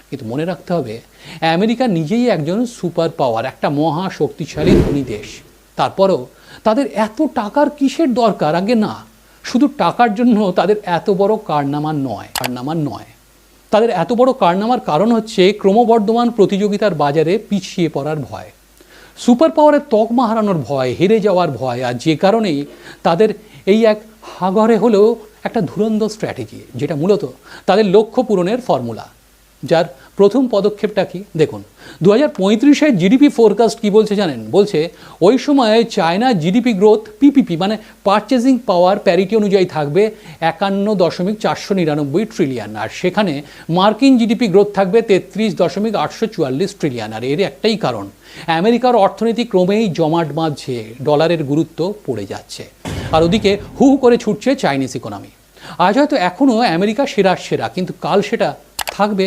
কিন্তু মনে রাখতে হবে আমেরিকা নিজেই একজন সুপার পাওয়ার, একটা মহা শক্তিশালী ধনী দেশ। তারপরেও তাদের এত টাকার কিসের দরকার? আগে না, শুধু টাকার জন্য তাদের এত বড় কারনামা নয়। তাদের এত বড় কারনামার কারণ হচ্ছে ক্রমবর্ধমান প্রতিযোগিতার বাজারে পিছিয়ে পড়ার ভয়, সুপার পাওয়ারের তকমা হারানোর ভয়, হেরে যাওয়ার ভয়। আর যে কারণেই তাদের এই এক হাগরে হলেও একটা ধুরন্ধর স্ট্র্যাটেজি, যেটা মূলত তাদের লক্ষ্য পূরণের ফর্মুলা। যার প্রথম পদক্ষেপটা কি দেখুন। 2035-এর জিডিপি ফোরকাস্ট কি বলছে জানেন? বলছে ওই সময়ে চায়না জিডিপি গ্রোথ পিপিপি মানে পারচেজিং পাওয়ার প্যারিটি অনুযায়ী থাকবে 51.499 ট্রিলিয়ন, আর সেখানে মার্কিন জিডিপি গ্রোথ থাকবে 33.844 ট্রিলিয়ন। আর এর একটাই কারণ, আমেরিকার অর্থনীতি ক্রমেই জমাট বাঁধছে, ডলারের গুরুত্ব পড়ে যাচ্ছে, আর ওদিকে হু হু করে ছুটছে চাইনিজ ইকোনমি। আজ হয়তো এখনও আমেরিকা সেরা, কিন্তু কাল সেটা থাকবে